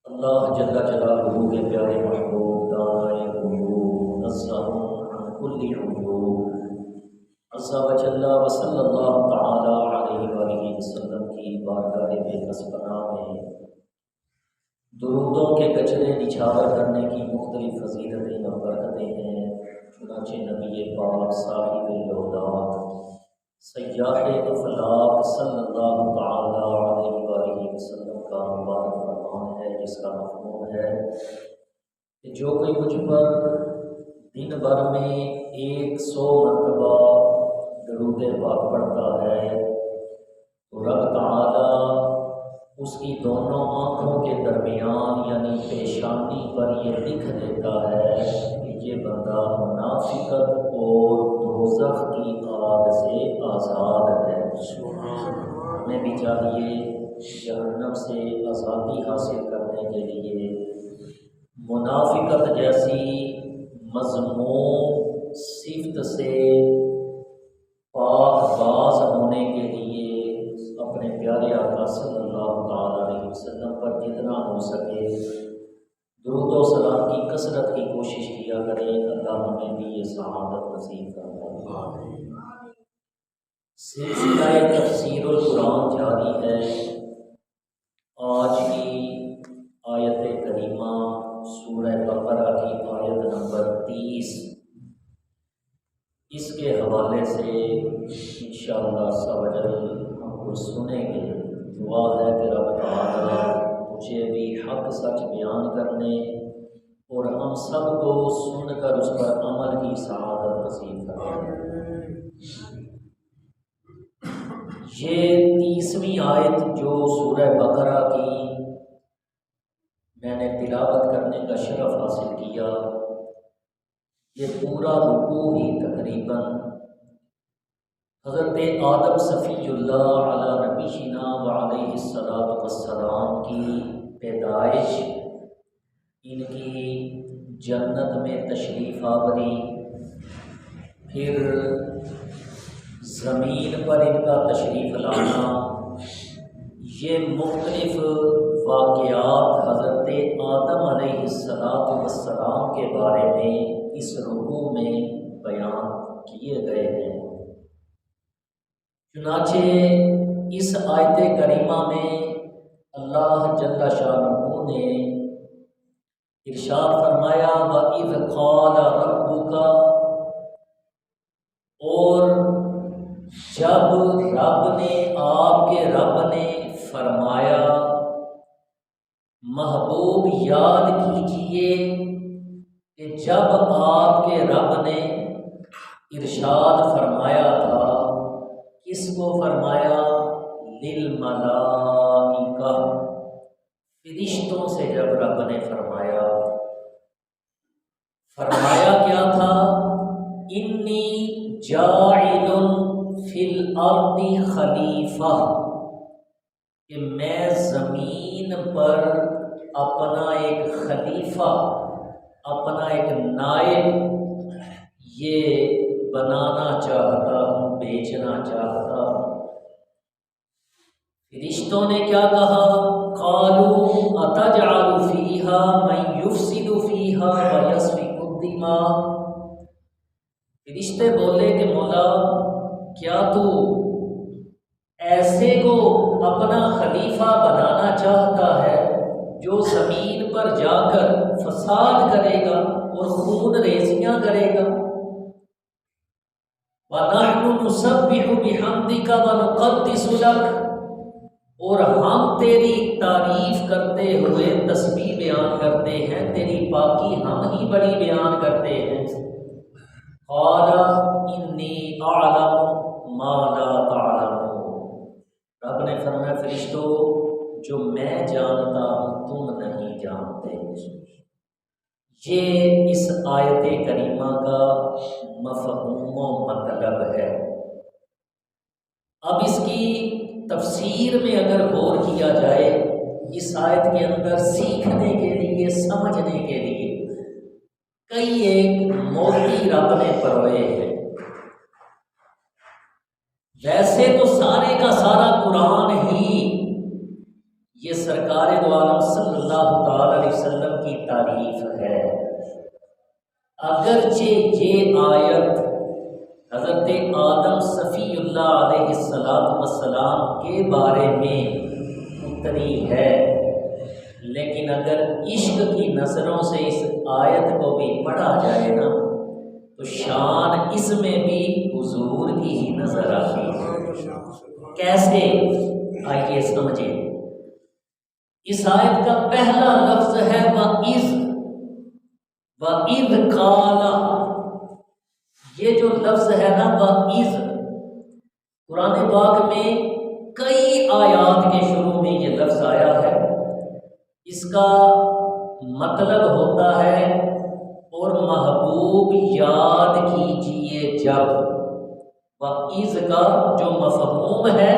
اللہ جل جلالہ کے پیارے محبوب دائیں قلوب نزہم عن کل عیوب عز وجل وصلی اللہ تعالی علیہ وآلہ وسلم کی بارگاہ بے پناہ میں درودوں کے گجرے نچھاور کرنے کی مختلف فضیلتیں اور برکتیں ہیں۔ چنانچہ نبی پاک صاحب لودات سیاح افلاق صلی اللہ تعالی علیہ وآلہ وسلم کا مبارک فرمان ہے، جس کا مفہوم ہے کہ جو کوئی مجھ پر دن بھر میں 100 مرتبہ درود پاک پڑھتا ہے تو رب تعالی اس کی دونوں آنکھوں کے درمیان یعنی پیشانی پر یہ لکھ دیتا ہے کہ یہ بندہ منافقت اور دوزخ کی آگ سے آزاد ہے۔ ہمیں بھی چاہیے جہنم سے آزادی حاصل کرنے کے لیے منافقت جیسی مذموم صفت سے پاک باز ہونے کے لیے اپنے پیارے آقا صلی اللہ تعالی علیہ وسلم پر جتنا ہو سکے درود و سلام کی کثرت کی کوشش کیا کریں۔ اللہ ہمیں بھی یہ سعادت نصیب فرمائے۔ سلسلہ تفسیر القرآن جاری ہے۔ آج کی آیت کریمہ سورہ بقرہ کی آیت نمبر 30، اس کے حوالے سے انشاءاللہ سبجل ہم کچھ سنیں گے۔ دعا ہے کہ رب تعالی مجھے بھی حق سچ بیان کرنے اور ہم سب کو سن کر اس پر عمل کی سعادت نصیب فرمائے۔ یہ 30ویں آیت جو سورہ بقرہ کی میں نے تلاوت کرنے کا شرف حاصل کیا، یہ پورا رکوع ہی تقریباً حضرت آدم صفی اللہ علی نبینا وعلیہ الصلاۃ والسلام کی پیدائش، ان کی جنت میں تشریف آوری، پھر زمین پر ان کا تشریف لانا، یہ مختلف واقعات حضرت آدم علیہ السلام کے بارے میں اس رکوع میں بیان کیے گئے ہیں۔ چنانچہ اس آیت کریمہ میں اللہ جل شانہ نے ارشاد فرمایا وَإِذْ قَالَ رَبُّكَ، اور جب رب نے، آپ کے رب نے فرمایا، محبوب یاد کیجئے کہ جب آپ کے رب نے ارشاد فرمایا تھا، کس کو فرمایا؟ للملائکہ، فرشتوں سے جب رب نے فرمایا کیا تھا؟ انی جاعل فی الارض خلیفہ، کہ میں زمین پر اپنا ایک خلیفہ، اپنا ایک نائب یہ بنانا چاہتا ہوں، بیچنا چاہتا ہوں۔ فرشتوں نے کیا کہا؟ قالوا اتجعل فیہا من یفسد فیہا ویسفک الدماء، فرشتے بولے کہ مولا کیا تو ایسے کو اپنا خلیفہ بنانا چاہتا ہے جو زمین پر جا کر فساد کرے گا اور خون ریزیاں کرے گا؟ وَنَحْنُ نُسَبِّحُ بِحَمْدِكَ وَنُقَدِّسُ لَكَ، اور ہم تیری تعریف کرتے ہوئے تسبیح بیان کرتے ہیں، تیری پاکی ہم ہی بڑی بیان کرتے ہیں۔ قَالَ إِنِّي أَعْلَمُ مَا لَا تَعْلَمُونَ، رب نے فرمایا فرشتوں جو میں جانتا ہوں تم نہیں جانتے۔ یہ اس آیت کریمہ کا مفہوم و مطلب ہے۔ اب اس کی تفسیر میں اگر غور کیا جائے، اس آیت کے اندر سیکھنے کے لیے، سمجھنے کے لیے کئی ایک موتی رب نے پروئے ہیں۔ ویسے تو سارے کا سارا قرآن ہی یہ سرکار دو عالم صلی اللہ وسلم کی تعریف ہے۔ اگرچہ یہ آیت حضرت آدم صفی اللہ علیہ السلام کے بارے میں اتری ہے، لیکن اگر عشق کی نظروں سے اس آیت کو بھی پڑھا جائے نا تو شان اس میں بھی حضور کی ہی نظر آتی ہے۔ کیسے؟ آئیے سمجھیں۔ اس آیت کا پہلا لفظ ہے وَإِذْ قَالَ۔ یہ جو لفظ ہے نا وَإِذْ، قرآن پاک میں کئی آیات کے شروع میں یہ لفظ آیا ہے۔ اس کا مطلب ہوتا ہے اور محبوب یاد کیجئے جب۔ وَإِذْ کا جو مفہوم ہے،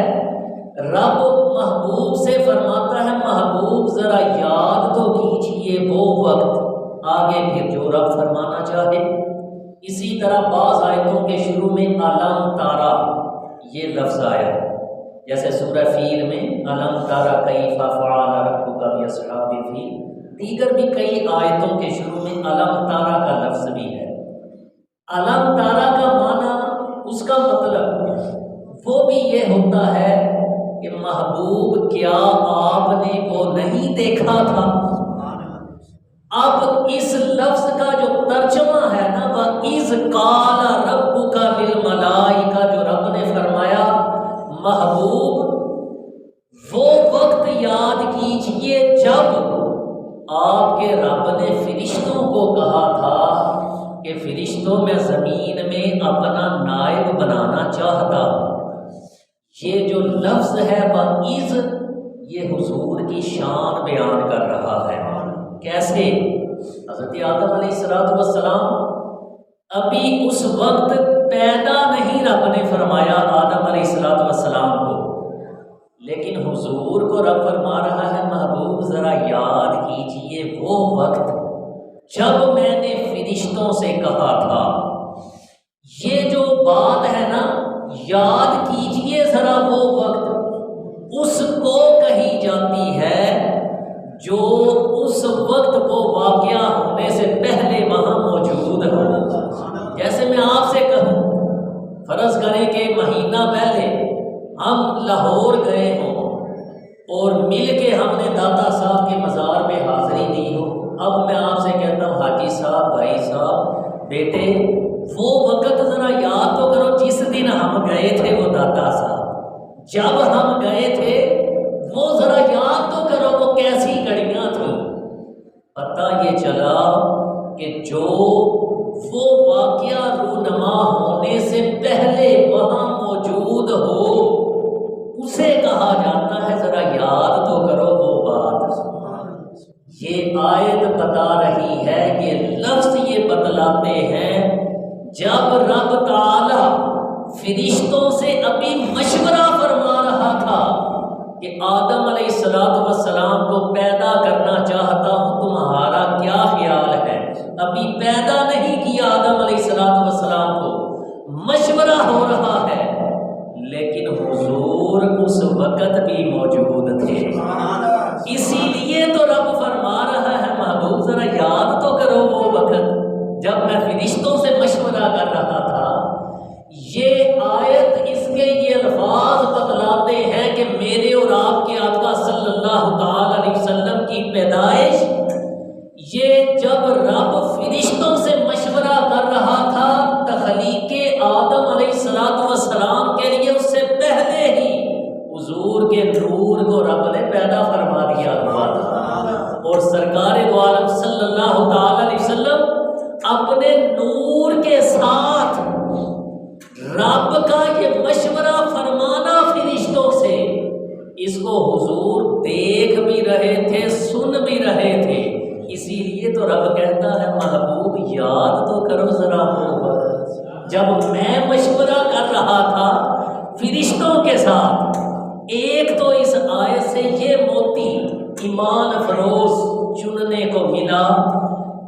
رب محبوب سے فرماتا ہے محبوب ذرا یاد تو کیجئے وہ وقت، آگے پھر جو رب فرمانا چاہے۔ اسی طرح بعض آیتوں کے شروع میں علم تارا یہ لفظ آیا، جیسے سورہ فیل میں علم تارا کیف فعل ربک باصحاب الفیل۔ دیگر بھی کئی آیتوں کے شروع میں علم تارا کا لفظ بھی ہے۔ علم تارا کا معنی، اس کا مطلب وہ بھی یہ ہوتا ہے کہ محبوب کیا آپ نے وہ نہیں دیکھا تھا؟ اب اس لفظ کا جو ترجمہ ہے نا وَإِذْ قَالَ رَبُّكَ لِلْمَلَائِكَةِ، جو رب نے فرمایا محبوب وہ وقت یاد کیجئے جب آپ کے رب نے فرشتوں کو کہا تھا کہ فرشتوں میں زمین میں اپنا نائب بنانا چاہتا ہوں۔ یہ جو لفظ ہے وَإِذْ، یہ حضور کی شان بیان کر رہا ہے۔ کیسے؟ حضرت آدم علیہ السلام ابھی اس وقت پیدا نہیں رب نے فرمایا آدم علیہ السلام کو، لیکن حضور کو رب فرما رہا ہے محبوب ذرا یاد کیجئے وہ وقت جب میں نے فرشتوں سے کہا تھا۔ یہ جو بات ہے نا یاد کیجئے ذرا وہ وقت، اس کو کہی جاتی ہے جو اس وقت وہ واقعہ ہونے سے پہلے وہاں موجود ہو۔ جیسے میں آپ سے کہوں، فرض کریں کہ مہینہ پہلے ہم لاہور گئے ہوں اور مل کے ہم نے داتا صاحب کے مزار میں حاضری دی ہو، اب میں آپ سے کہتا ہوں حاجی صاحب، بھائی صاحب، بیٹے وہ وقت ذرا یاد تو کرو جس دن ہم گئے تھے وہ داتا صاحب، جب ہم گئے تھے وہ ذرا یاد تو کرو وہ کیسی گھڑیاں تھیں۔ پتہ یہ چلا کہ جو وہ واقعہ رونما ہونے سے پہلے وہاں موجود ہو اسے کہا جاتا ہے ذرا یاد تو کرو وہ بات۔ یہ آیت بتا رہی ہے، یہ لفظ یہ بتلاتے ہیں جب رب تعالی فرشتوں سے ابھی مشورہ فرما رہا تھا کہ آدم علیہ السلام کو پیدا کرنا چاہتا ہوں، تمہارا کیا خیال ہے؟ ابھی پیدا نہیں کیا آدم علیہ السلام کو، مشورہ ہو رہا ہے، لیکن حضور اس وقت بھی موجود تھے۔ اسی لیے تو رب فرما رہا ہے محبوب ذرا یاد تو کرو وہ وقت جب میں فرشتوں سے مشورہ کر رہا تھا۔ یہ آیت اس کے یہ الفاظ بتلاتے ہیں کہ میرے اور آپ کے آقا صلی اللہ تعالی علیہ وسلم کی پیدائش یہ جب رب فرشتوں سے مشورہ کر رہا تھا تخلیق آدم علیہ السلام کے لیے، اس سے پہلے ہی حضور کے نور کو رب نے پیدا فرما دیا ہوا تھا، اور سرکار دو عالم صلی اللہ تعالی علیہ وسلم اپنے نور کے ساتھ رب کا یہ مشورہ فرمانا فرشتوں سے، اس کو حضور دیکھ بھی رہے تھے، سن بھی رہے تھے۔ اسی لیے تو رب کہتا ہے محبوب یاد تو کرو ذرا وہ وقت جب میں مشورہ کر رہا تھا فرشتوں کے ساتھ۔ ایک تو اس آیت سے یہ موتی ایمان افروز چننے کو ملا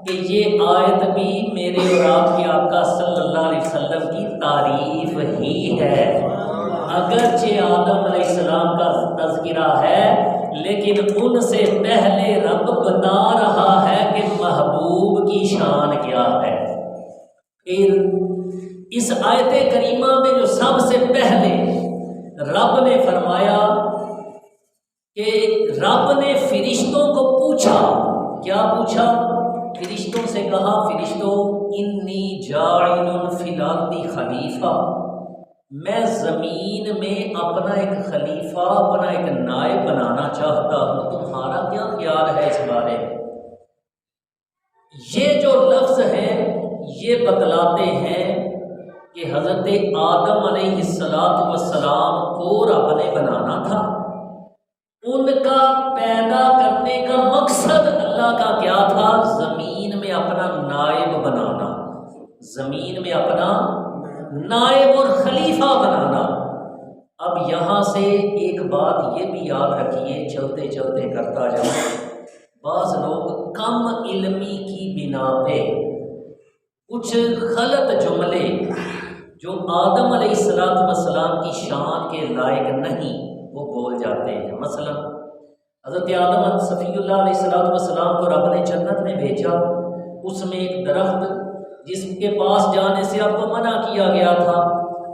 کہ یہ آیت بھی میرے اور آپ کے آقا صلی اللہ علیہ وسلم کی تعریف ہی ہے۔ اگرچہ آدم علیہ السلام کا تذکرہ ہے، لیکن ان سے پہلے رب بتا رہا اس آیت کریمہ میں جو سب سے پہلے رب نے فرمایا کہ رب نے فرشتوں کو پوچھا، کیا پوچھا؟ فرشتوں سے کہا، فرشتوں انی جاعل فی الارض خلیفہ، میں زمین میں اپنا ایک خلیفہ، اپنا ایک نائب بنانا چاہتا ہوں، تمہارا کیا خیال ہے اس بارے میں؟ یہ جو لفظ ہیں یہ بتلاتے ہیں کہ حضرت آدم علیہ السلام کو رب نے بنانا تھا۔ ان کا پیدا کرنے کا مقصد اللہ کا کیا تھا؟ زمین میں اپنا نائب بنانا، زمین میں اپنا نائب اور خلیفہ بنانا۔ اب یہاں سے ایک بات یہ بھی یاد رکھیے، چلتے چلتے کرتا جاؤ، بعض لوگ کم علمی کی بنا پہ کچھ غلط جملے جو آدم علیہ السلام کی شان کے لائق نہیں وہ بول جاتے ہیں۔ مثلا حضرت آدم صفی اللہ علیہ السلام کو رب نے جنت میں بھیجا، اس میں ایک درخت جس کے پاس جانے سے آپ کو منع کیا گیا تھا،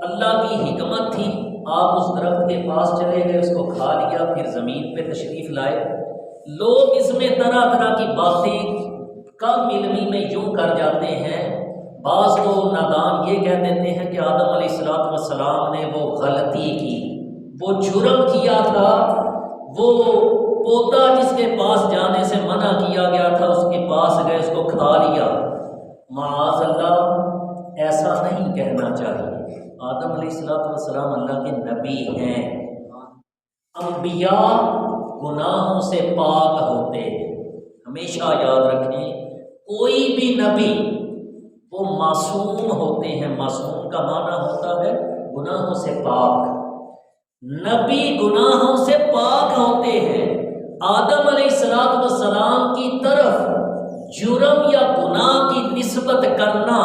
اللہ کی حکمت تھی، آپ اس درخت کے پاس چلے گئے، اس کو کھا لیا، پھر زمین پہ تشریف لائے۔ لوگ اس میں طرح طرح کی باتیں کم علمی میں یوں کر جاتے ہیں، بعض تو نادان یہ کہہ دیتے ہیں کہ آدم علیہ السلام نے وہ غلطی کی، وہ جرم کیا تھا، وہ پودا جس کے پاس جانے سے منع کیا گیا تھا اس کے پاس گئے، اس کو کھا لیا۔ معاذ اللہ، ایسا نہیں کہنا چاہیے۔ آدم علیہ السلام اللہ کے نبی ہیں، انبیاء گناہوں سے پاک ہوتے ہیں، ہمیشہ یاد رکھیں، کوئی بھی نبی وہ معصوم ہوتے ہیں، معصوم کا معنی ہوتا ہے گناہوں سے پاک، نبی گناہوں سے پاک ہوتے ہیں۔ آدم علیہ السلام کی طرف جرم یا گناہ کی نسبت کرنا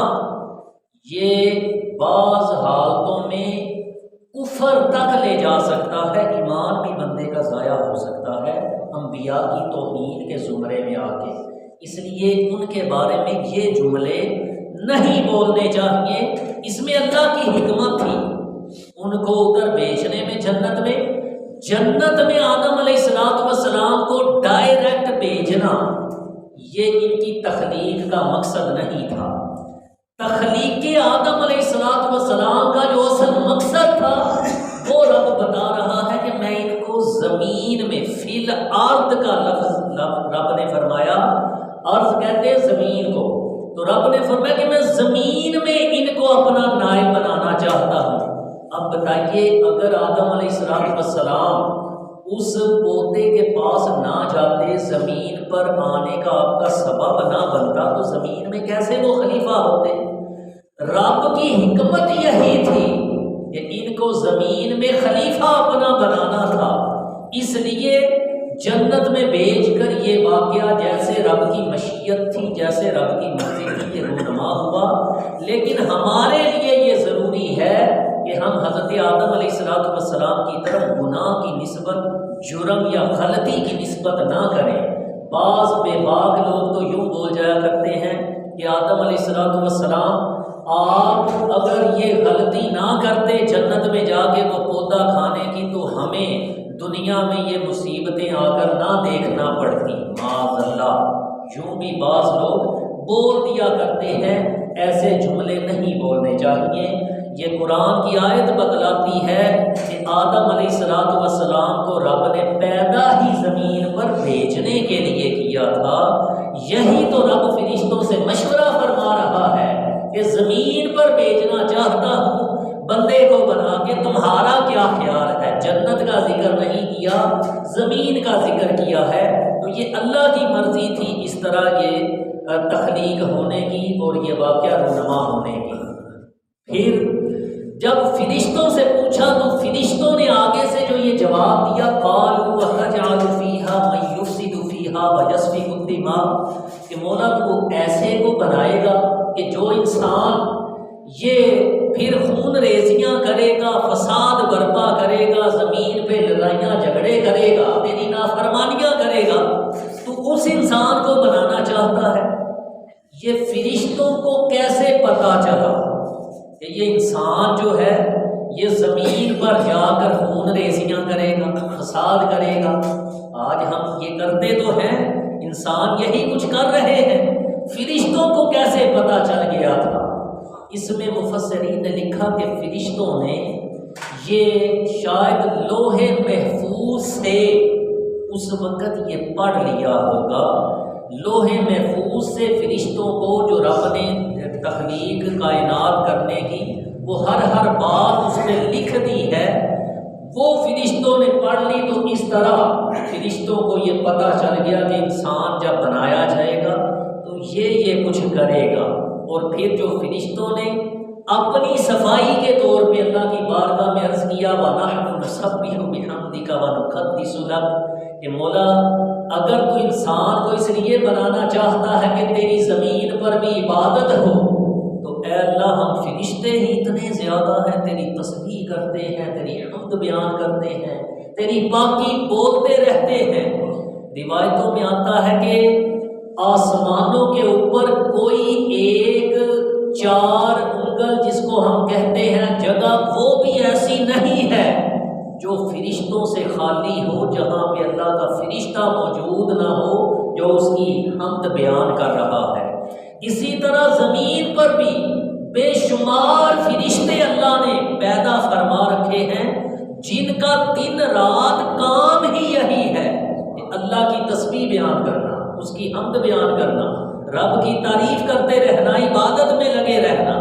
یہ بعض حالتوں میں کفر تک لے جا سکتا ہے، ایمان بھی بندے کا ضائع ہو سکتا ہے انبیاء کی توہین کے زمرے میں آ کے۔ اس لیے ان کے بارے میں یہ جملے نہیں بولنے چاہیے۔ اس میں اللہ کی حکمت تھی، ان کو ادھر بیچنے میں، جنت میں آدم علیہ السلام کو ڈائریکٹ بھیجنا یہ ان کی تخلیق کا مقصد نہیں تھا۔ تخلیق آدم علیہ السلام کا جو اصل مقصد تھا وہ رب بتا رہا ہے کہ میں ان کو زمین میں، فی الارض کا لفظ رب نے فرمایا، ارض کہتے ہیں زمین کو، تو رب نے فرمایا کہ میں زمین میں ان کو اپنا نائب بنانا چاہتا ہوں۔ اب بتائیے، اگر آدم علیہ السلام اس پودے کے پاس نہ جاتے، زمین پر آنے کا آپ کا سبب نہ بنتا، تو زمین میں کیسے وہ خلیفہ ہوتے؟ رب کی حکمت یہی تھی کہ ان کو زمین میں خلیفہ اپنا بنانا تھا، اس لیے جنت میں بھیج کر یہ واقعہ جیسے رب کی مشیت تھی، جیسے رب کی مرضی تھی، یہ رونما ہوا۔ لیکن ہمارے لیے یہ ضروری ہے کہ ہم حضرت آدم علیہ السلام کی طرف گناہ کی نسبت، جرم یا غلطی کی نسبت نہ کریں۔ بعض بے باک لوگ تو یوں بول جایا کرتے ہیں کہ آدم علیہ السلام آپ اگر یہ غلطی نہ کرتے جنت میں جا کے وہ پودا کھانے کی، تو ہمیں دنیا میں یہ مصیبتیں آ کر نہ دیکھنا پڑتی۔ معاذ اللہ، یوں بھی بعض لوگ بول دیا کرتے ہیں، ایسے جملے نہیں بولنے چاہیے۔ یہ قرآن کی آیت بتلاتی ہے کہ آدم علیہ السلام کو رب نے پیدا ہی زمین پر بھیجنے کے لیے کیا تھا۔ یہی تو رب فرشتوں سے مشورہ فرما رہا ہے کہ زمین پر بھیجنا چاہتا ہوں بندے کو بنا کے، تمہارا کیا خیال ہے؟ جنت کا ذکر نہیں کیا، زمین کا ذکر کیا ہے۔ تو یہ اللہ کی مرضی تھی اس طرح یہ تخلیق ہونے کی اور یہ واقعہ رونما ہونے کی۔ پھر جب فرشتوں سے پوچھا تو فرشتوں نے آگے سے جو یہ جواب دیا، قالوا وَتَجْعَلُ فِيهَا مَن يُفْسِدُ فِيهَا وَيَسْفِكُ الدِّمَاءَ، کہ مولا تو ایسے کو بنائے گا کہ جو انسان یہ پھر خون ریزیاں کرے گا، فساد برپا کرے گا، زمین پہ لڑائیاں جھگڑے کرے گا، تیری نافرمانیاں کرے گا، تو اس انسان کو بنانا چاہتا ہے۔ یہ فرشتوں کو کیسے پتا چلا؟ کہ یہ انسان جو ہے یہ زمین پر جا کر خون ریزیاں کرے گا، فساد کرے گا۔ آج ہم یہ کرتے تو ہیں، انسان یہی کچھ کر رہے ہیں، فرشتوں کو کیسے پتہ چل گیا تھا؟ اس میں مفسرین نے لکھا کہ فرشتوں نے یہ شاید لوح محفوظ سے اس وقت یہ پڑھ لیا ہوگا۔ لوح محفوظ سے فرشتوں کو جو رب نے تخلیق کائنات کرنے کی وہ ہر بات اس نے لکھ دی ہے، وہ فرشتوں نے پڑھ لی، تو اس طرح فرشتوں کو یہ پتہ چل گیا کہ انسان جب بنایا جائے گا تو یہ کچھ کرے گا۔ اور پھر جو فرشتوں نے اپنی صفائی کے طور پہ اللہ کی بارگاہ میں عرض کیا وَنَحْنُ نُسَبِّحُ بِحَمْدِكَ وَنُقَدِّسُ لَكَ، کہ مولا اگر تو انسان کو اس لیے بنانا چاہتا ہے کہ تیری زمین پر بھی عبادت ہو تو اے اللہ ہم فرشتے ہی اتنے زیادہ ہیں، تیری تسبیح کرتے ہیں، تیری حمد بیان کرتے ہیں، تیری پاکی بولتے رہتے ہیں۔ روایتوں میں آتا ہے کہ آسمانوں کے اوپر کوئی ایک 4 انگل جس کو ہم کہتے ہیں جگہ، وہ بھی ایسی نہیں ہے جو فرشتوں سے خالی ہو، جہاں پہ اللہ کا فرشتہ موجود نہ ہو جو اس کی حمد بیان کر رہا ہے۔ اسی طرح زمین پر بھی بے شمار فرشتے اللہ نے پیدا فرما رکھے ہیں، جن کا دن رات کام ہی یہی ہے کہ اللہ کی تسبیح بیان کرنا، اس کی حمد بیان کرنا، رب کی تعریف کرتے رہنا، عبادت میں لگے رہنا۔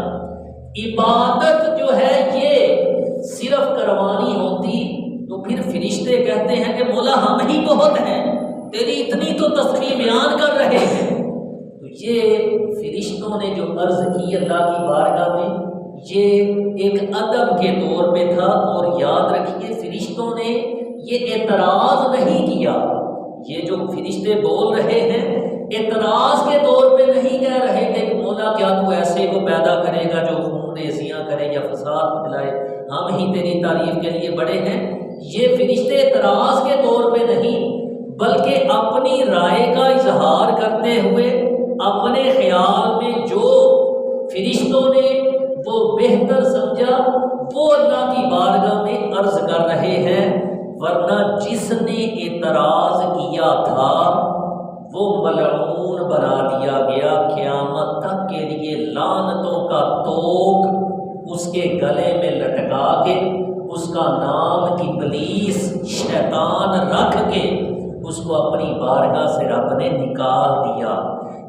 عبادت جو ہے یہ صرف کروانی ہوتی تو پھر فرشتے کہتے ہیں کہ مولا ہم ہی بہت ہیں، تیری اتنی تو تسبیح بیان کر رہے ہیں۔ تو یہ فرشتوں نے جو عرض کی اللہ کی بارگاہ میں، یہ ایک ادب کے طور پہ تھا۔ اور یاد رکھیے فرشتوں نے یہ اعتراض نہیں کیا، یہ جو فرشتے بول رہے ہیں اعتراض کے طور پہ نہیں کہہ رہے کہ مولا کیا تو ایسے کو پیدا کرے گا جو خون ریزیاں کرے یا فساد پھیلائے، ہم ہی تیری تعریف کے لیے بڑے ہیں۔ یہ فرشتے اعتراض کے طور پہ نہیں بلکہ اپنی رائے کا اظہار کرتے ہوئے اپنے خیال میں جو فرشتوں نے وہ بہتر سمجھا وہ اللہ کی بارگاہ میں عرض کر رہے ہیں۔ ورنہ جس نے اعتراض کیا تھا وہ ملعون بنا دیا گیا، قیامت تک کے لیے لعنتوں کا توق اس کے گلے میں لٹکا کے، اس کا نام ابلیس شیطان رکھ کے اس کو اپنی بارگاہ سے رب نے نکال دیا۔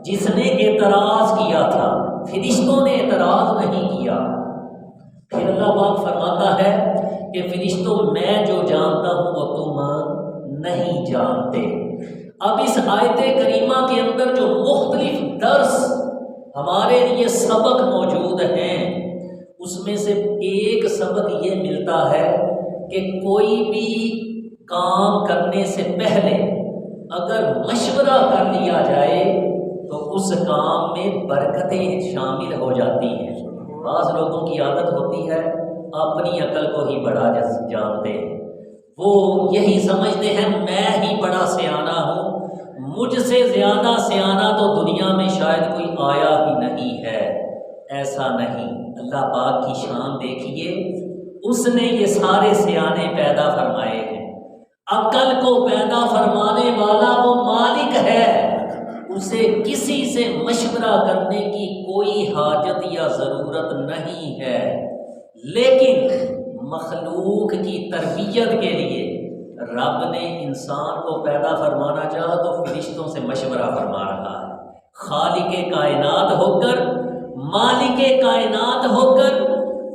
جس نے اعتراض کیا تھا، فرشتوں نے اعتراض نہیں کیا۔ پھر اللہ پاک فرماتا ہے کہ فرشتوں میں جو جانتا ہوں وہ تم نہیں جانتے۔ اب اس آیت کریمہ کے اندر جو مختلف درس ہمارے لیے سبق موجود ہیں، اس میں سے ایک سبق یہ ملتا ہے کہ کوئی بھی کام کرنے سے پہلے اگر مشورہ کر لیا جائے تو اس کام میں برکتیں شامل ہو جاتی ہیں۔ بعض لوگوں کی عادت ہوتی ہے اپنی عقل کو ہی بڑا جانتے ہیں، وہ یہی سمجھتے ہیں میں ہی بڑا سیانہ ہوں، مجھ سے زیادہ سیانہ تو دنیا میں شاید کوئی آیا ہی نہیں ہے۔ ایسا نہیں، اللہ پاک کی شان دیکھیے، اس نے یہ سارے سیانے پیدا فرمائے ہیں۔ عقل کو پیدا فرمانے والا وہ مالک ہے، اسے کسی سے مشورہ کرنے کی کوئی حاجت یا ضرورت نہیں ہے، لیکن مخلوق کی تربیت کے لیے رب نے انسان کو پیدا فرمانا چاہا تو فرشتوں سے مشورہ فرما رہا ہے۔ خالق کائنات ہو کر، مالک کائنات ہو کر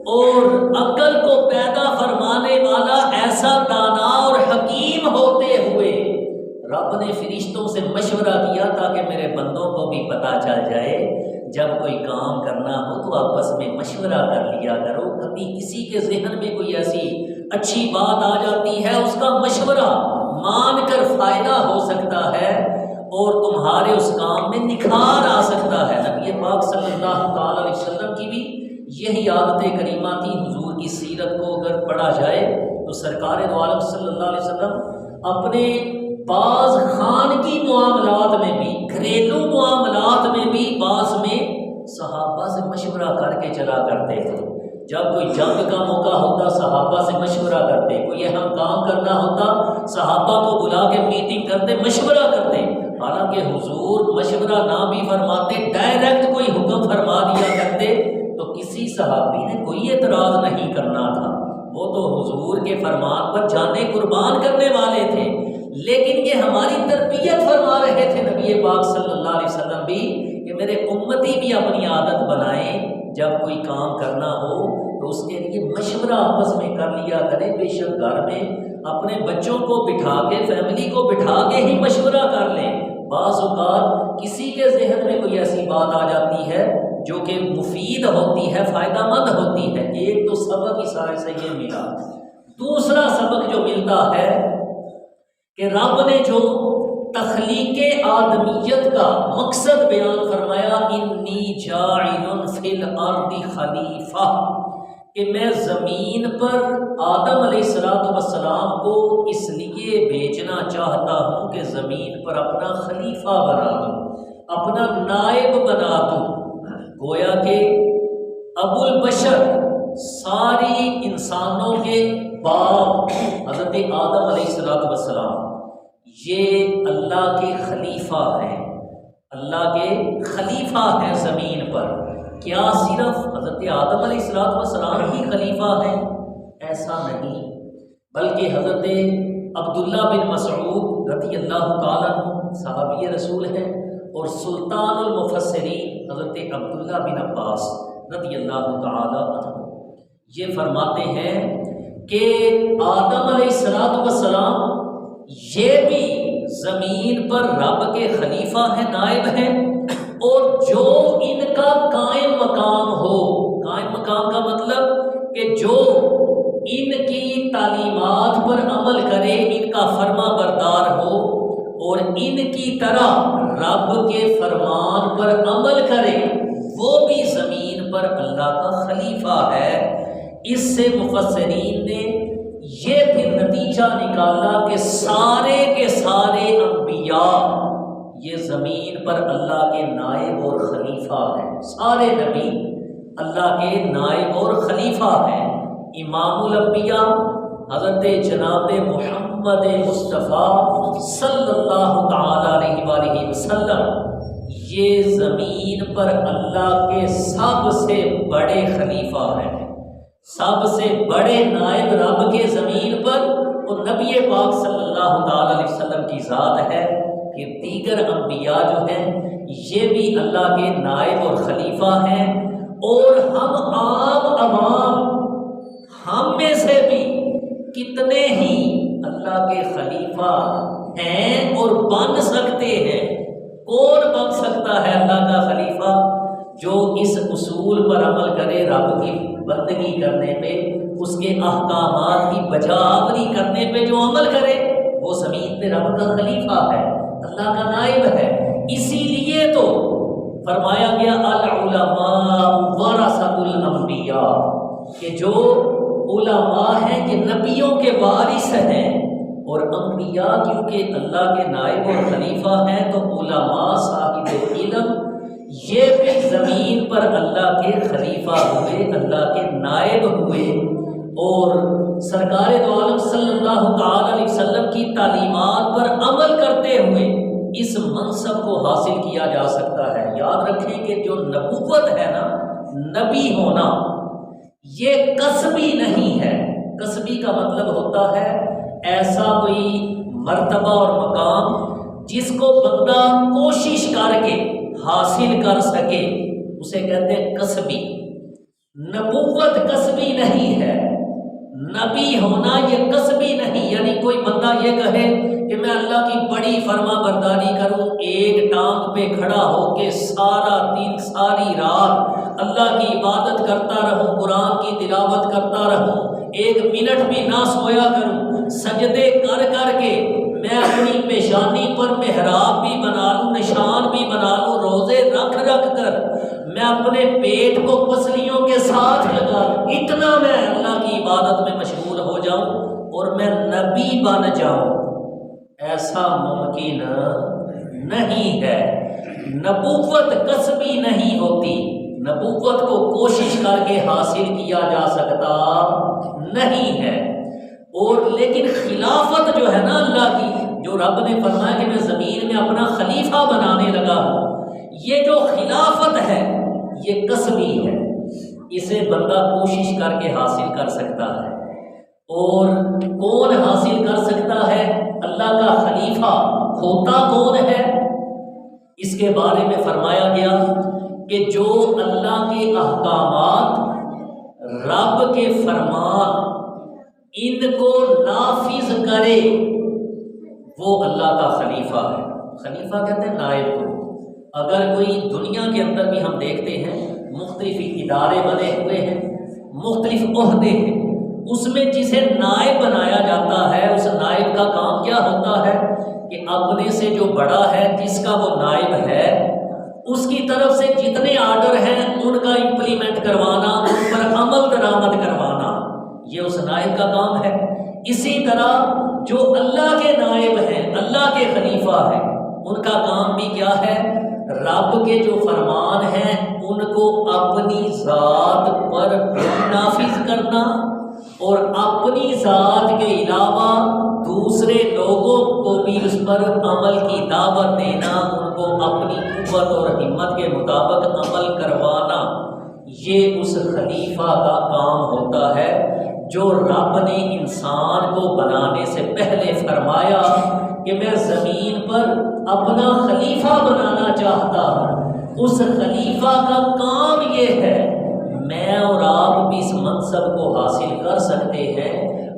اور عقل کو پیدا فرمانے والا ایسا دانا اور حکیم ہوتے ہوئے رب نے فرشتوں سے مشورہ کیا تاکہ میرے بندوں کو بھی پتہ چل جائے جب کوئی کام کرنا ہو تو آپس میں مشورہ کر لیا کرو۔ کبھی کسی کے ذہن میں کوئی ایسی اچھی بات آ جاتی ہے، اس کا مشورہ مان کر فائدہ ہو سکتا ہے اور تمہارے اس کام میں نکھار آ سکتا ہے۔ نبی پاک صلی اللہ تعالی علیہ وسلم کی بھی یہی عادت کریمہ تھی۔ حضور کی سیرت کو اگر پڑھا جائے تو سرکار دو عالم صلی اللہ علیہ وسلم اپنے بعض خانگی معاملات میں بھی، گھریلو معاملات میں بھی بعض میں صحابہ سے مشورہ کر کے چلا کرتے تھے۔ جب کوئی جنگ کا موقع ہوتا صحابہ سے مشورہ کرتے، کوئی اہم کام کرنا ہوتا صحابہ کو بلا کے میٹنگ کرتے، مشورہ کرتے۔ حالانکہ حضور مشورہ نہ بھی فرماتے، ڈائریکٹ کوئی حکم فرما دیا کرتے تو کسی صحابی نے کوئی اعتراض نہیں کرنا تھا، وہ تو حضور کے فرمان پر جانیں قربان کرنے والے تھے۔ لیکن یہ ہماری تربیت فرما رہے تھے نبی پاک صلی اللہ علیہ وسلم بھی کہ میرے امتی بھی اپنی عادت بنائیں، جب کوئی کام کرنا ہو تو اس کے لیے مشورہ آپس میں کر لیا کریں۔ بے شک گھر میں اپنے بچوں کو بٹھا کے، فیملی کو بٹھا کے ہی مشورہ کر لیں۔ بعض اوقات کسی کے ذہن میں کوئی ایسی بات آ جاتی ہے جو کہ مفید ہوتی ہے، فائدہ مند ہوتی ہے۔ ایک تو سبق اس آیت سے یہ ملا، دوسرا سبق جو ملتا ہے کہ رب نے جو تخلیق آدمیت کا مقصد بیان فرمایا، انی جاعل فی الارض خلیفہ، کہ میں زمین پر آدم علیہ السلام کو اس لیے بھیجنا چاہتا ہوں کہ زمین پر اپنا خلیفہ بنا دوں، اپنا نائب بنا دوں۔ گویا کہ ابو البشر، ساری انسانوں کے باپ حضرت آدم علیہ السلام، یہ اللہ کے خلیفہ ہیں، اللہ کے خلیفہ ہیں زمین پر۔ کیا صرف حضرت آدم علیہ السلام ہی خلیفہ ہیں؟ ایسا نہیں، بلکہ حضرت عبداللہ بن مسعود رضی اللہ تعالیٰ عنہ صحابی رسول ہیں، اور سلطان المفسرین حضرت عبداللہ بن عباس رضی اللہ تعالیٰ عنہ یہ فرماتے ہیں کہ آدم علیہ السلام یہ بھی زمین پر رب کے خلیفہ ہیں، نائب ہیں، اور جو ان کا قائم مقام ہو، قائم مقام کا مطلب کہ جو ان کی تعلیمات پر عمل کرے، ان کا فرما بردار ہو اور ان کی طرح رب کے فرمان پر عمل کرے، وہ بھی زمین پر اللہ کا خلیفہ ہے۔ اس سے مفسرین نے یہ پھر نتیجہ نکالا کہ سارے کے سارے انبیاء یہ زمین پر اللہ کے نائب اور خلیفہ ہیں، سارے نبی اللہ کے نائب اور خلیفہ ہیں۔ امام الانبیاء حضرت جناب محمد مصطفیٰ صلی اللہ تعالی علیہ وآلہ وسلم یہ زمین پر اللہ کے سب سے بڑے خلیفہ ہیں، سب سے بڑے نائب رب کے زمین پر، اور نبی پاک صلی اللہ تعالی علیہ وسلم کی ذات ہے کہ دیگر انبیاء جو ہیں یہ بھی اللہ کے نائب اور خلیفہ ہیں۔ اور ہم عام عوام، ہم میں سے بھی کتنے ہی اللہ کے خلیفہ ہیں اور بن سکتے ہیں۔ کون بن سکتا ہے اللہ کا خلیفہ؟ جو اس اصول پر عمل کرے، رب کی بندگی کرنے پہ، اس کے احکامات کی بجاوری کرنے پہ جو عمل کرے، وہ زمین پہ رب کا خلیفہ ہے، اللہ کا نائب ہے۔ اسی لیے تو فرمایا گیا العلماء ورثۃ الانبیاء، کہ جو علماء ہیں یہ نبیوں کے وارث ہیں، اور انبیاء کیونکہ اللہ کے نائب اور خلیفہ ہیں تو علماء صاحب علم یہ بھی زمین پر اللہ کے خلیفہ ہوئے، اللہ کے نائب ہوئے۔ اور سرکار دو عالم صلی اللہ تعالی علیہ وسلم کی تعلیمات پر عمل کرتے ہوئے اس منصب کو حاصل کیا جا سکتا ہے۔ یاد رکھیں کہ جو نبوت ہے نا، نبی ہونا، یہ کسبی نہیں ہے۔ کسبی کا مطلب ہوتا ہے ایسا کوئی مرتبہ اور مقام جس کو بندہ کوشش کر کے حاصل کر سکے، اسے کہتے ہیں کسبی۔ نبوت کسبی نہیں ہے، نبی ہونا یہ کسبی نہیں۔ یعنی کوئی بندہ یہ کہے کہ میں اللہ کی بڑی فرما برداری کروں، ایک ٹانگ پہ کھڑا ہو کے سارا دن ساری رات اللہ کی عبادت کرتا رہوں، قرآن کی تلاوت کرتا رہوں، ایک منٹ بھی نہ سویا کروں، سجدے کر کر کے میں اپنی پیشانی پر محراب بھی بنا لوں، نشان بھی بنا لوں، روزے رکھ رکھ کر میں اپنے پیٹ کو پسلیوں کے ساتھ لگا لوں، اتنا میں اللہ کی عبادت میں مشغول ہو جاؤں اور میں نبی بن جاؤں، ایسا ممکن نہیں ہے۔ نبوت کسبی نہیں ہوتی، نبوت کو کوشش کر کے حاصل کیا جا سکتا نہیں ہے۔ اور لیکن خلافت جو ہے نا اللہ کی، جو رب نے فرمایا کہ میں زمین میں اپنا خلیفہ بنانے لگا ہوں، یہ جو خلافت ہے یہ کسبی ہے، اسے بندہ کوشش کر کے حاصل کر سکتا ہے۔ اور کون حاصل کر سکتا ہے؟ اللہ کا خلیفہ ہوتا کون ہے؟ اس کے بارے میں فرمایا گیا کہ جو اللہ کے احکامات، رب کے فرمان، ان کو نافذ کرے وہ اللہ کا خلیفہ ہے۔ خلیفہ کہتے ہیں نائب کو۔ اگر کوئی دنیا کے اندر بھی ہم دیکھتے ہیں مختلف ادارے بنے ہوئے ہیں، مختلف عہدے ہیں، اس میں جسے نائب بنایا جاتا ہے، اس نائب کا کام کیا ہوتا ہے کہ اپنے سے جو بڑا ہے، جس کا وہ نائب ہے، اس کی طرف سے جتنے آرڈر ہیں ان کا امپلیمنٹ کروانا، ان پر عمل درآمد کروانا، یہ اس نائب کا کام ہے۔ اسی طرح جو اللہ کے نائب ہیں، اللہ کے خلیفہ ہیں، ان کا کام بھی کیا ہے؟ رب کے جو فرمان ہیں ان کو اپنی ذات پر نافذ کرنا، اور اپنی ذات کے علاوہ دوسرے لوگوں کو بھی اس پر عمل کی دعوت دینا، ان کو اپنی قوت اور ہمت کے مطابق عمل کروانا، یہ اس خلیفہ کا کام ہوتا ہے جو رب نے انسان کو بنانے سے پہلے فرمایا کہ میں زمین پر اپنا خلیفہ بنانا چاہتا ہوں۔ اس خلیفہ کا کام یہ ہے، میں اور آپ بھی اس منصب کو حاصل کر سکتے ہیں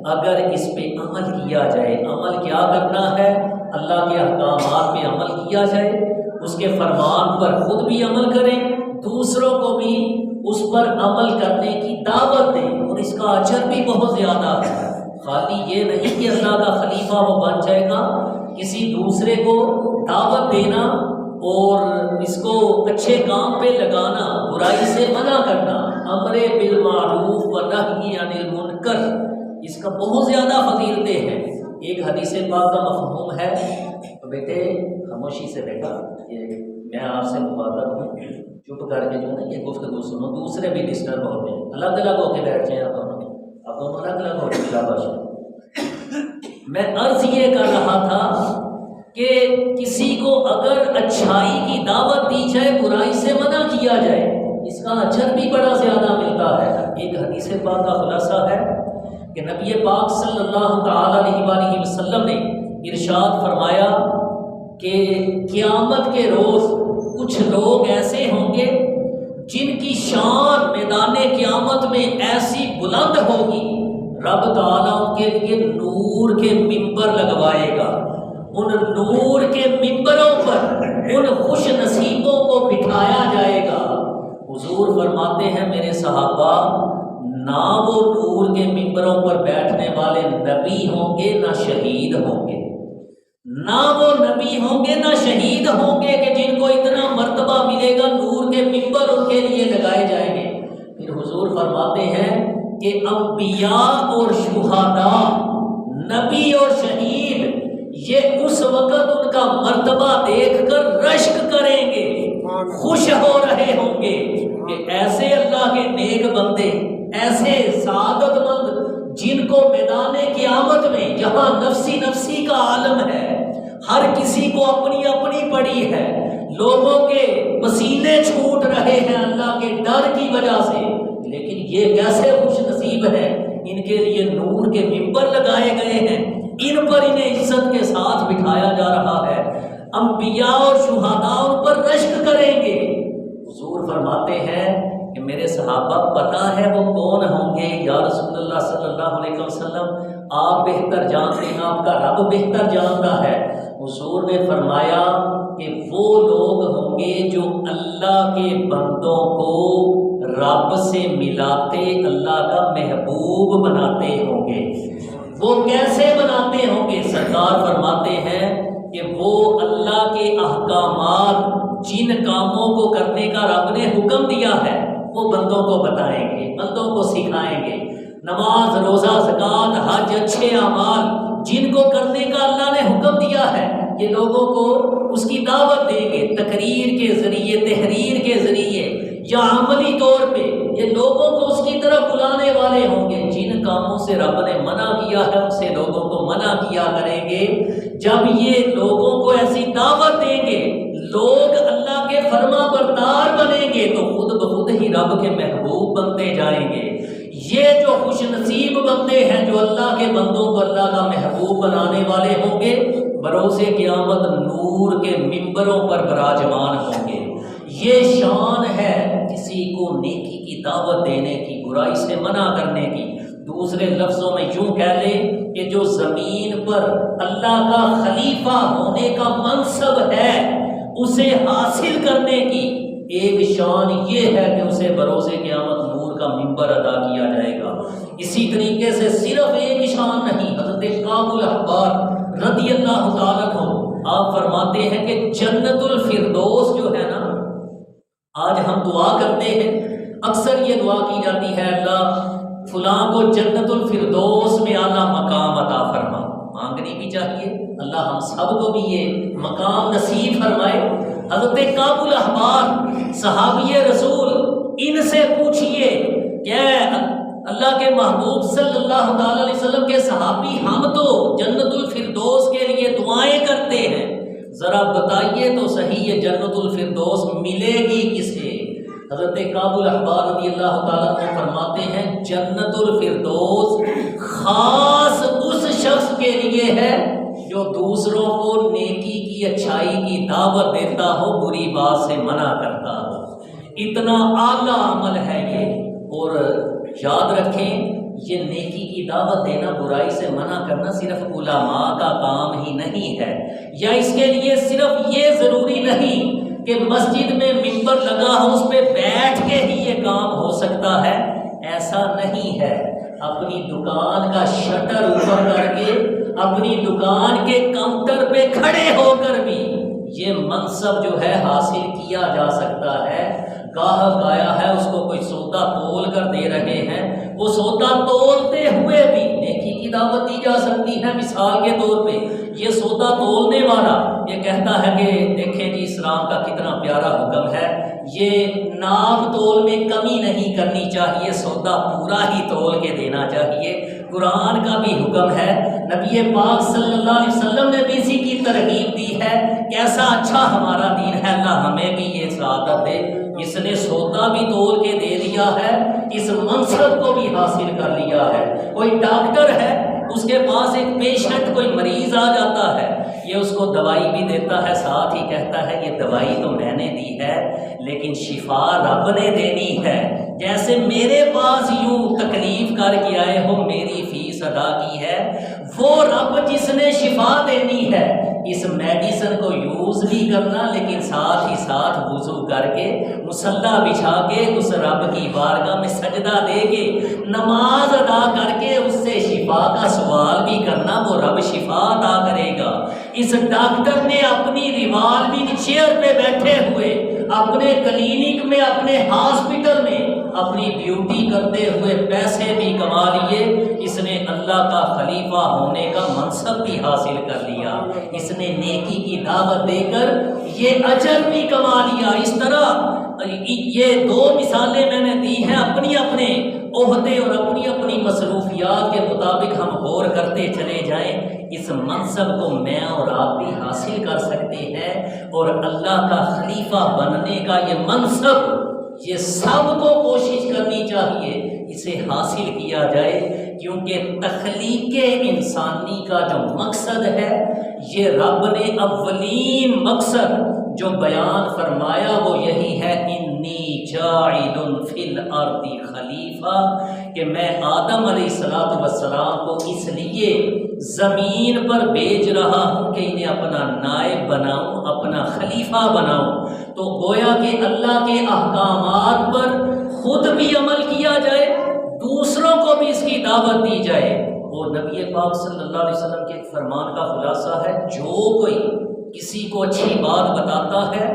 اگر اس پہ عمل کیا جائے۔ عمل کیا کرنا ہے؟ اللہ کے احکامات پہ عمل کیا جائے، اس کے فرمان پر خود بھی عمل کریں، دوسروں کو بھی اس پر عمل کرنے کی دعوت دیں، اور اس کا اجر بھی بہت زیادہ ہے۔ خالی یہ نہیں کہ اللہ کا خلیفہ وہ بن جائے گا، کسی دوسرے کو دعوت دینا اور اس کو اچھے کام پہ لگانا، برائی سے منع کرنا، امر بالمعروف و نہی عن المنکر، اس کا بہت زیادہ فضیلتیں ہیں۔ ایک حدیث پاک کا مفہوم ہے، تو بیٹے خاموشی سے بیٹا، یہ میں آپ سے مخاطب ہوں، چپ کر کے جو ہے یہ گفتگو سنو، دوسرے بھی ڈسٹرب ہوتے ہیں، الگ الگ ہو کے بیٹھ جائیں آپ دونوں الگ الگ ہو کے شاباش۔ میں عرض یہ کر رہا تھا کہ کسی کو اگر اچھائی کی دعوت دی جائے، برائی سے منع کیا جائے، اس کا اجر بھی بڑا زیادہ ملتا ہے۔ ایک حدیث پاک کا خلاصہ ہے کہ نبی پاک صلی اللہ تعالی علیہ وآلہ وسلم نے ارشاد فرمایا کہ قیامت کے روز کچھ لوگ ایسے ہوں گے جن کی شان میدان قیامت میں ایسی بلند ہوگی، رب تعالیٰ ان کے لیے نور کے ممبر لگوائے گا، ان نور کے ممبروں پر ان خوش نصیبوں کو بٹھایا جائے گا۔ حضور فرماتے ہیں میرے صحابہ، نہ وہ نور کے ممبروں پر بیٹھنے والے نبی ہوں گے نہ شہید ہوں گے، نہ وہ نبی ہوں گے نہ شہید ہوں گے کہ جن کو اتنا مرتبہ ملے گا، نور کے ممبر ان کے لیے لگائے جائیں گے۔ پھر حضور فرماتے ہیں کہ انبیاء اور شہداء، نبی اور شہید، یہ اس وقت ان کا مرتبہ دیکھ کر رشک کریں گے، خوش ہو رہے ہوں گے کہ ایسے اللہ کے نیک بندے، ایسے سعادت مند جن کو میدان قیامت میں جہاں نفسی نفسی کا عالم ہے، ہر کسی کو اپنی اپنی پڑی ہے، لوگوں کے پسینے چھوٹ رہے ہیں اللہ کے ڈر کی وجہ سے، لیکن یہ کیسے خوش نصیب ہیں، ان کے لیے نور کے ممبر لگائے گئے ہیں، ان پر انہیں عزت کے ساتھ بٹھایا جا رہا ہے، انبیاء اور شہداء ان پر رشک کریں گے۔ حضور فرماتے ہیں کہ میرے صحابہ پتہ ہے وہ کون ہوں گے؟ یا رسول اللہ صلی اللہ علیہ وسلم آپ بہتر جانتے ہیں، آپ کا رب بہتر جانتا ہے۔ حضور نے فرمایا کہ وہ لوگ ہوں گے جو اللہ کے بندوں کو رب سے ملاتے، اللہ کا محبوب بناتے ہوں گے۔ وہ کیسے بناتے ہوں گے؟ سرکار فرماتے ہیں کہ وہ اللہ کے احکامات، جن کاموں کو کرنے کا رب نے حکم دیا ہے، وہ بندوں کو بتائیں گے، بندوں کو سکھائیں گے۔ نماز، روزہ، زکوٰۃ، حج، اچھے اعمال جن کو کرنے کا اللہ نے حکم دیا ہے، یہ لوگوں کو اس کی دعوت دیں گے، تقریر کے یا عملی طور پہ یہ لوگوں کو اس کی طرف بلانے والے ہوں گے۔ جن کاموں سے رب نے منع کیا ہے ان سے لوگوں کو منع کیا کریں گے۔ جب یہ لوگوں کو ایسی دعوت دیں گے، لوگ اللہ کے فرما بردار بنیں گے تو خود بخود ہی رب کے محبوب بنتے جائیں گے۔ یہ جو خوش نصیب بندے ہیں جو اللہ کے بندوں کو اللہ کا محبوب بنانے والے ہوں گے، بروز قیامت نور کے ممبروں پر براجمان ہوں گے۔ یہ شان ہے کسی کو نیکی کی دعوت دینے کی، برائی سے منع کرنے کی۔ دوسرے لفظوں میں یوں کہہ لیں کہ جو زمین پر اللہ کا خلیفہ ہونے کا منصب ہے اسے حاصل کرنے کی ایک شان یہ ہے کہ اسے بروز قیامت نور کا ممبر عطا کیا جائے گا۔ اسی طریقے سے صرف ایک شان نہیں، حضرت کعب الاحبار رضی اللہ تعالیٰ عنہ آپ فرماتے ہیں کہ جنت الفردوس جو ہے نا، آج ہم دعا کرتے ہیں، اکثر یہ دعا کی جاتی ہے اللہ فلاں کو جنت الفردوس میں اعلیٰ مقام عطا فرما۔ مانگنی بھی چاہیے، اللہ ہم سب کو بھی یہ مقام نصیب فرمائے۔ حضرت کعب الاحبار صحابی رسول، ان سے پوچھئے کہ اللہ کے محبوب صلی اللہ تعالی علیہ وسلم کے صحابی، ہم تو جنت الفردوس کے لیے دعائیں کرتے ہیں، ذرا بتائیے تو صحیح یہ جنت الفردوس ملے گی کسے؟ حضرت کعب الاحبار رضی اللہ تعالیٰ عنہ فرماتے ہیں جنت الفردوس خاص اس شخص کے لیے ہے جو دوسروں کو نیکی کی، اچھائی کی دعوت دیتا ہو، بری بات سے منع کرتا ہو۔ اتنا اعلیٰ عمل ہے یہ۔ اور یاد رکھیں یہ نیکی کی دعوت دینا، برائی سے منع کرنا صرف علماء کا کام ہی نہیں ہے، یا اس کے لیے صرف یہ ضروری نہیں کہ مسجد میں ممبر لگا ہو اس پہ بیٹھ کے ہی یہ کام ہو سکتا ہے، ایسا نہیں ہے۔ اپنی دکان کا شٹر اوپر کر کے، اپنی دکان کے کاؤنٹر پہ کھڑے ہو کر بھی یہ منصب جو ہے حاصل کیا جا سکتا ہے۔ گاہک آیا ہے، اس کو کوئی سودا تول کر دے رہے ہیں، وہ سودا تولتے ہوئے بھی نیکی کی دعوت دی جا سکتی ہے۔ مثال کے طور پہ یہ سودا تولنے والا یہ کہتا ہے کہ دیکھیں جی اسلام کا کتنا پیارا حکم ہے، یہ ناپ تول میں کمی نہیں کرنی چاہیے، سودا پورا ہی تول کے دینا چاہیے۔ قرآن کا بھی حکم ہے، نبی پاک صلی اللہ علیہ وسلم نے بھی اسی کی ترغیب دی ہے۔ کیسا اچھا ہمارا دین ہے، اللہ ہمیں بھی یہ سعادت دے۔ اس نے سودا بھی تول کے دے دیا ہے، اس منصب کو بھی حاصل کر لیا ہے۔ کوئی ڈاکٹر ہے، اس کے پاس ایک پیشنٹ کوئی مریض آ جاتا ہے، یہ اس کو دوائی بھی دیتا ہے، ساتھ ہی کہتا ہے یہ دوائی تو میں نے دی ہے لیکن شفا رب نے دینی ہے۔ جیسے میرے پاس یوں تکلیف کر کے آئے ہو، میری فیس ادا کی ہے، وہ رب جس نے شفا دینی ہے، اس میڈیسن کو یوز نہیں کرنا لیکن ساتھ ہی ساتھ وضو کر کے مصلی بچھا کے اس رب کی بارگاہ میں سجدہ دے کے نماز ادا کر کے اس سے شفا کا سوال بھی کرنا، وہ رب شفا عطا کرے گا۔ اس ڈاکٹر نے اپنی ریوالونگ چیئر پہ بیٹھے ہوئے اپنے کلینک میں، اپنے ہاسپٹل میں اپنی ڈیوٹی کرتے ہوئے پیسے بھی کما لیے، اس نے اللہ کا خلیفہ ہونے کا منصب بھی حاصل کر لیا، اس نے نیکی کی دعوت دے کر یہ اجر بھی کما لیا۔ اس طرح یہ دو مثالیں میں نے دی ہیں، اپنی اپنے عہدے اور اپنی اپنی مصروفیات کے مطابق ہم غور کرتے چلے جائیں، اس منصب کو میں اور آپ بھی حاصل کر سکتے ہیں، اور اللہ کا خلیفہ بننے کا یہ منصب یہ سب کو کوشش کرنی چاہیے اسے حاصل کیا جائے، کیونکہ تخلیق انسانی کا جو مقصد ہے یہ رب نے اولین مقصد جو بیان فرمایا وہ یہی ہے، انی جاعل فی الارض خلیفہ، کہ میں آدم علیہ السلام کو اس لیے زمین پر بھیج رہا ہوں کہ انہیں اپنا نائب بناؤں، اپنا خلیفہ بناؤں۔ تو گویا کہ اللہ کے احکامات پر خود بھی عمل کیا جائے، دوسروں کو بھی اس کی دعوت دی جائے۔ اور نبی پاک صلی اللہ علیہ وسلم کے ایک فرمان کا خلاصہ ہے، جو کوئی کسی کو اچھی بات بتاتا ہے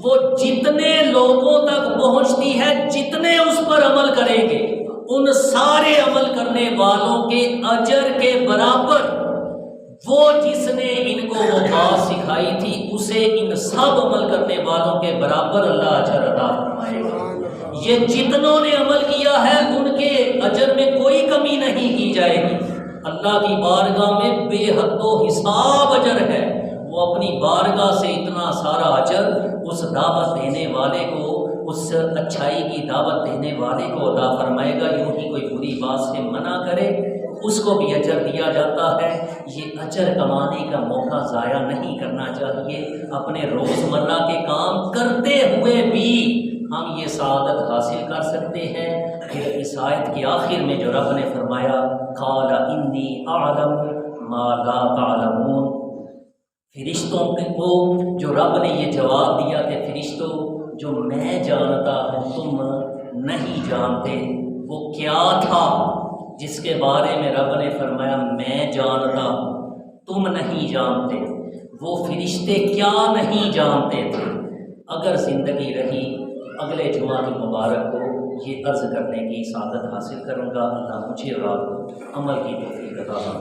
وہ جتنے لوگوں تک پہنچتی ہے، جتنے اس پر عمل کریں گے، ان سارے عمل کرنے والوں کے اجر کے برابر وہ جس نے ان کو وہ بات سکھائی تھی اسے ان سب عمل کرنے والوں کے برابر اللہ اجر عطا فرمائے گا۔ یہ جتنوں نے عمل کیا ہے ان کے اجر میں کوئی کمی نہیں کی جائے گی۔ اللہ کی بارگاہ میں بے حد و حساب اجر ہے، وہ اپنی بارگاہ سے اتنا سارا اجر اس دعوت دینے والے کو، اس اچھائی کی دعوت دینے والے کو عطا فرمائے گا۔ یوں ہی کوئی بری بات سے منع کرے اس کو بھی اجر دیا جاتا ہے۔ یہ اجر کمانے کا موقع ضائع نہیں کرنا چاہیے۔ اپنے روزمرہ کے کام کرتے ہوئے بھی ہم یہ سعادت حاصل کر سکتے ہیں۔ پھر اس آیت کے آخر میں جو رب نے فرمایا قال انی اعلم ما لا تعلمون، فرشتوں کو جو رب نے یہ جواب دیا کہ فرشتوں جو میں جانتا ہوں تم نہیں جانتے، وہ کیا تھا جس کے بارے میں رب نے فرمایا میں جانتا ہوں تم نہیں جانتے؟ وہ فرشتے کیا نہیں جانتے تھے؟ اگر زندگی رہی اگلے جمعہ کی مبارک کو یہ عرض کرنے کی سعادت حاصل کروں گا۔ اللہ مجھے اور آپ کو عمل کی توفیق عطا فرمائے۔